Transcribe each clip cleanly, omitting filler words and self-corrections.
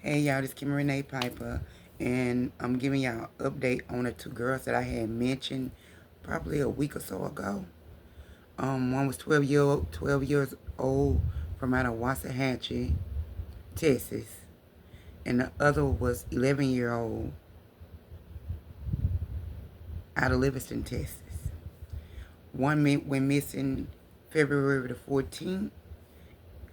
Hey y'all, this is Kim Renee Piper, and I'm giving y'all an update on the two girls that I had mentioned probably a week or so ago. One was 12 years old from out of Waxahachie, Texas, and the other was 11-year-old out of Livingston, Texas. One went missing February the 14th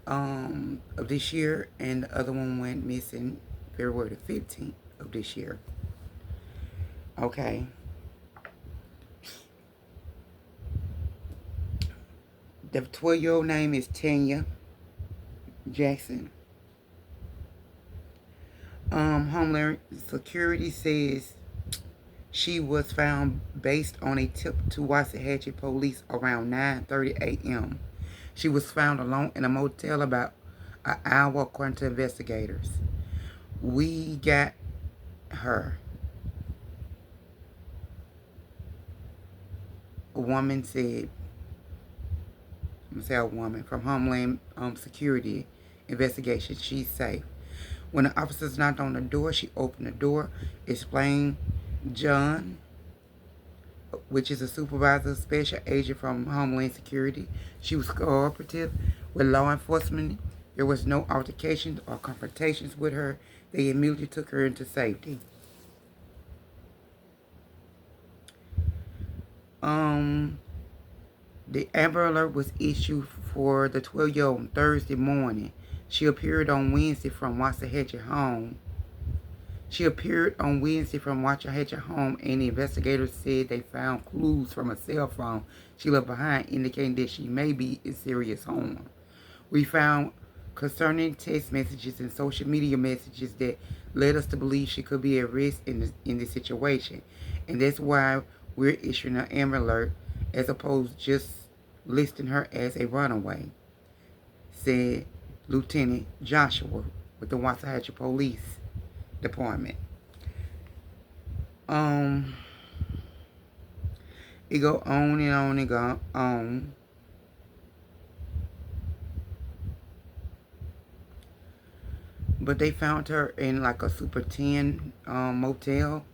of this year, and the other one went missing February the 15th of this year. Okay. The 12-year-old name is Tanya Jackson. Homeland Security says she was found based on a tip to Waxahachie police around 9:30 a.m. She was found alone in a motel about an hour, according to investigators. We got her. A woman said, I'm going to say a woman, from Homeland Security investigation. She's safe. When the officers knocked on the door, she opened the door, explained John, which is a supervisor, special agent from Homeland Security. She was cooperative with law enforcement. There was no altercations or confrontations with her. They immediately took her into safety. The Amber Alert was issued for the 12-year-old on Thursday morning. She appeared on Wednesday from Waxahachie home. And the investigators said they found clues from a cell phone she left behind indicating that she may be in serious harm. We found concerning text messages and social media messages that led us to believe she could be at risk in this situation. And that's why we're issuing an Amber Alert as opposed to just listing her as a runaway, said Lieutenant Joshua with the Waxahachie Police Department. It go on and on and go on. But they found her in like a Super 10 motel.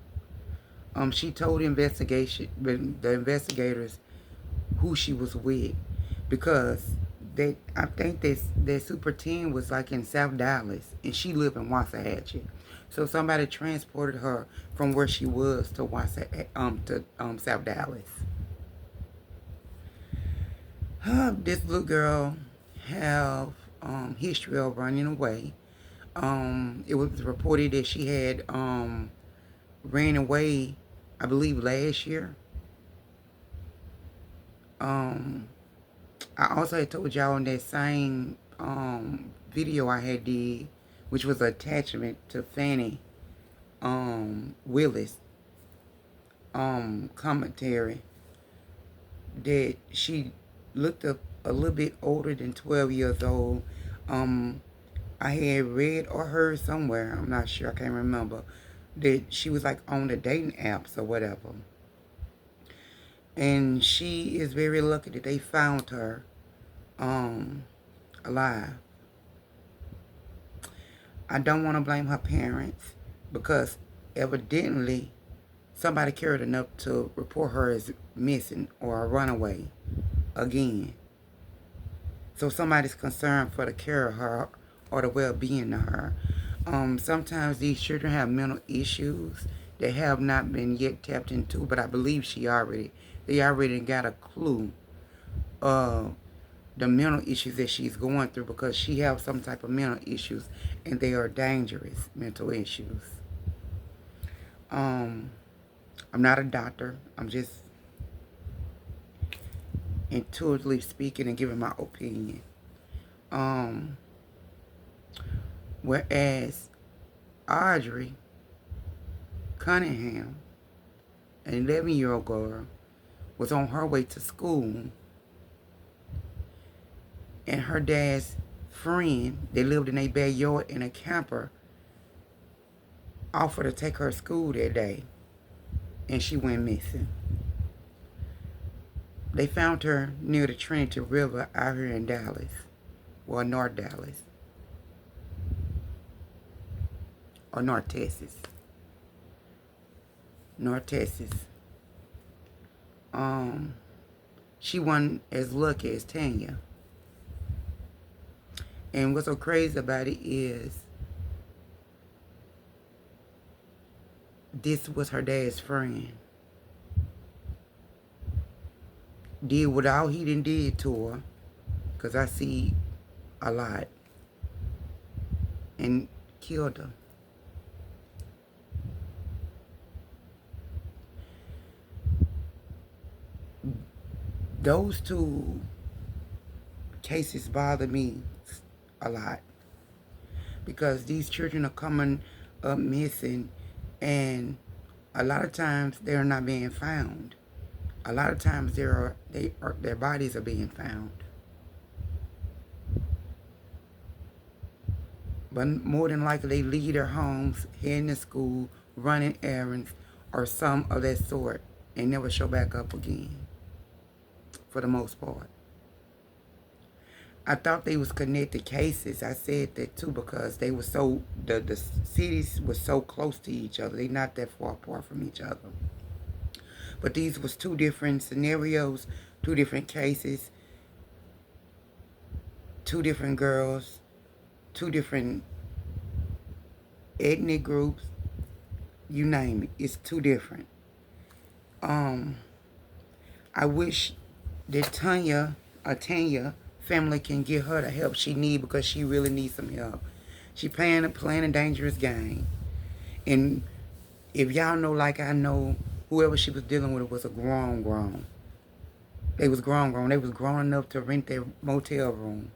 She told the investigators who she was with, because I think that Super 10 was like in South Dallas and she lived in Waxahachie. So somebody transported her from where she was to South Dallas. This little girl have history of running away. It was reported that she had ran away, I believe, last year. I also had told y'all in that same video I had did, which was an attachment to Fannie Willis commentary, that she looked up a little bit older than 12 years old. I had read or heard somewhere, I'm not sure, I can't remember, that she was like on the dating apps or whatever. And she is very lucky that they found her alive. I don't want to blame her parents, because evidently somebody cared enough to report her as missing or a runaway again. So somebody's concerned for the care of her or the well-being of her. Sometimes these children have mental issues that have not been yet tapped into, but I believe they already got a clue of the mental issues that she's going through, because she has some type of mental issues, and they are dangerous mental issues. I'm not a doctor. I'm just intuitively speaking and giving my opinion. Whereas Audrey Cunningham, an 11-year-old girl, was on her way to school, and her dad's friend, they lived in a backyard in a camper, offered to take her to school that day, and she went missing. They found her near the Trinity River out here in Dallas, well, North Dallas. or North Texas. North Texas. She wasn't as lucky as Tanya. And what's so crazy about it is this was her dad's friend. Did what all he done did to her, because I see a lot, and killed her. Those two cases bother me a lot because these children are coming up missing, and a lot of times they're not being found. A lot of times their bodies are being found. But more than likely they leave their homes, heading to school, running errands, or some of that sort, and never show back up again, for the most part. I thought they was connected cases. I said that too because they were so, the cities were so close to each other. They're not that far apart from each other. But these was two different scenarios, two different cases, two different girls, two different ethnic groups, you name it. It's two different. I wish that Tanya family can get her the help she need because she really needs some help. She playing a dangerous game. And if y'all know like I know, whoever she was dealing with was a grown. They was grown. They was grown enough to rent their motel room.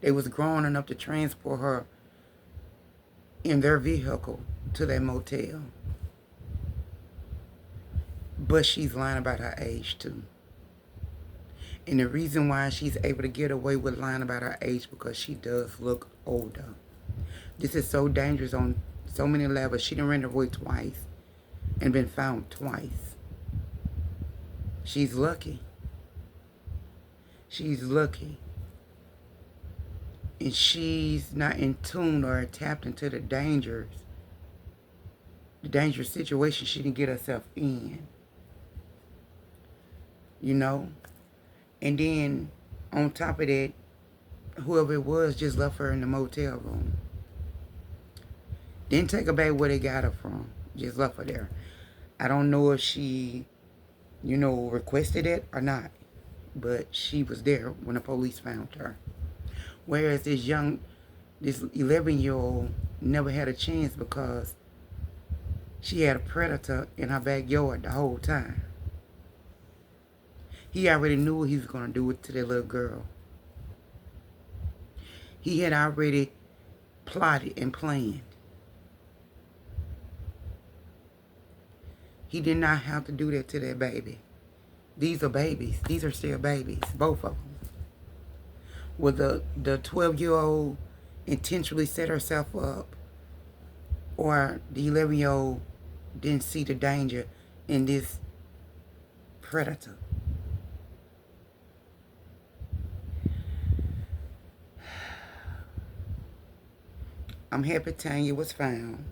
They was grown enough to transport her in their vehicle to that motel. But she's lying about her age too. And the reason why she's able to get away with lying about her age because she does look older. This is so dangerous on so many levels. She done ran away twice and been found twice. She's lucky. She's lucky. And she's not in tune or tapped into the dangerous situation she didn't get herself in. You know? And then, on top of that, whoever it was just left her in the motel room. Didn't take her back where they got her from. Just left her there. I don't know if she, requested it or not. But she was there when the police found her. Whereas this 11-year-old never had a chance because she had a predator in her backyard the whole time. He already knew what he was going to do to that little girl. He had already plotted and planned. He did not have to do that to that baby. These are babies. These are still babies, both of them. Will the 12-year-old intentionally set herself up, or the 11-year-old didn't see the danger in this predator? I'm happy Tanya was found,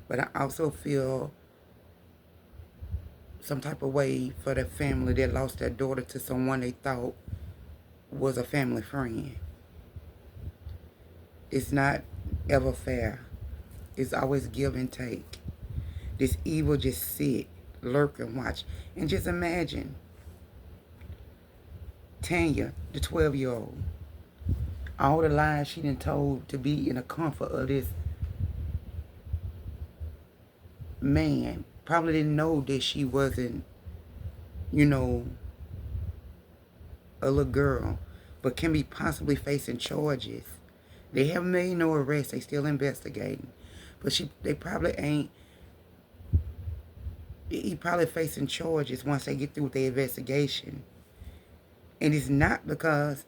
but I also feel some type of way for the family that lost their daughter to someone they thought was a family friend. It's not ever fair. It's always give and take. This evil just sit, lurk, and watch. And just imagine Tanya, the 12-year-old, all the lies she done told to be in the comfort of this man. Probably didn't know that she wasn't, a little girl, but can be possibly facing charges. They haven't made no arrest. They still investigating. But they probably ain't. He probably facing charges once they get through with their investigation. And it's not because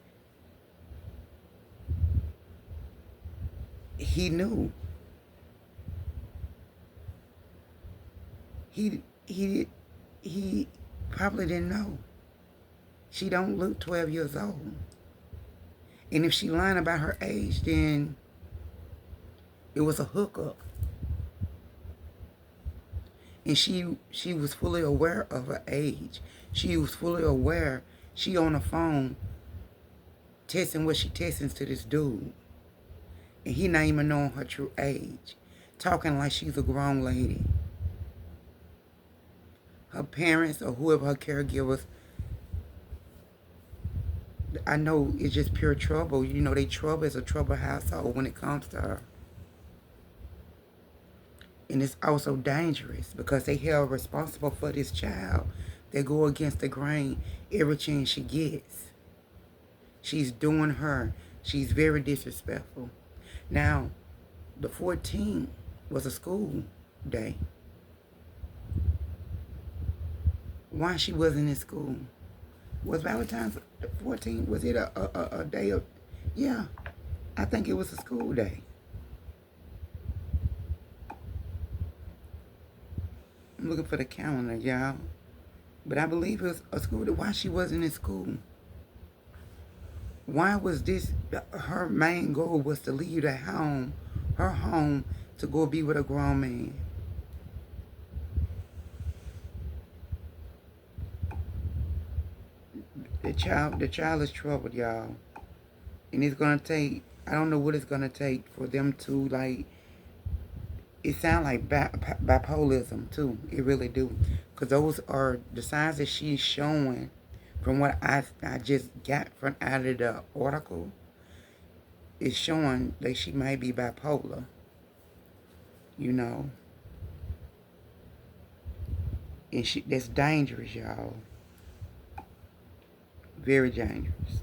he knew. He probably didn't know. She don't look 12 years old. And if she lying about her age, then It was a hookup. And she was fully aware of her age. She was fully aware. She on the phone testing what she testing to this dude. And he not even knowing her true age. Talking like she's a grown lady. Her parents or whoever her caregivers, I know it's just pure trouble. You know, they trouble is a troubled household when it comes to her. And it's also dangerous because they held responsible for this child. They go against the grain every chance she gets. She's doing her. She's very disrespectful. Now, the 14th was a school day. Why she wasn't in school? Was Valentine's the 14th? Was it a day of... Yeah, I think it was a school day. I'm looking for the calendar, y'all. But I believe it was a school day. Why she wasn't in school? Why was this... Her main goal was to leave her home, to go be with a grown man. The child is troubled, y'all. And it's going to take... I don't know what it's going to take for them to, like... It sounds like bipolarism, too. It really do. Because those are the signs that she's showing from what I just got from out of the article. It's showing that she might be bipolar. You know. And that's dangerous, y'all. Very dangerous.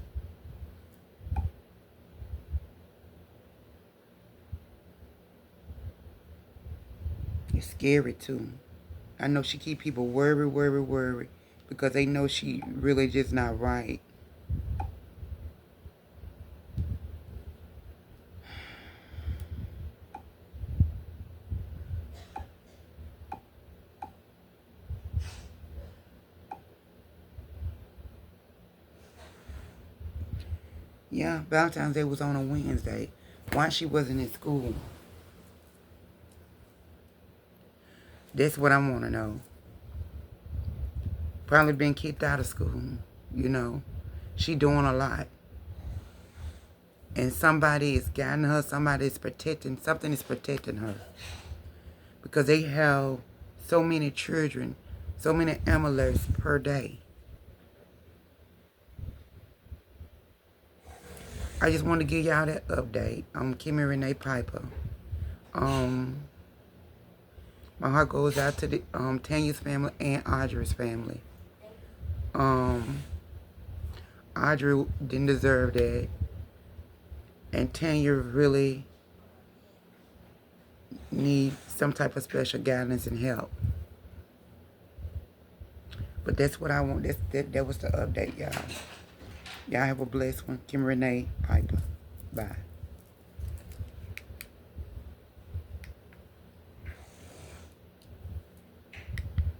It's scary, too. I know she keep people worried, because they know she really just not right. Yeah, Valentine's Day was on a Wednesday. Why she wasn't in school? That's what I want to know. Probably been kicked out of school, you know. She doing a lot. And somebody is guiding her. Something is protecting her. Because they have so many children, so many amulet's per day. I just want to give y'all that update. I'm Kimmy Renee Piper. My heart goes out to the Tanya's family and Audrey's family. Audrey didn't deserve that. And Tanya really needs some type of special guidance and help. But that's what I want. That was the update, y'all. Y'all have a blessed one. Kim Renee Piper. Bye.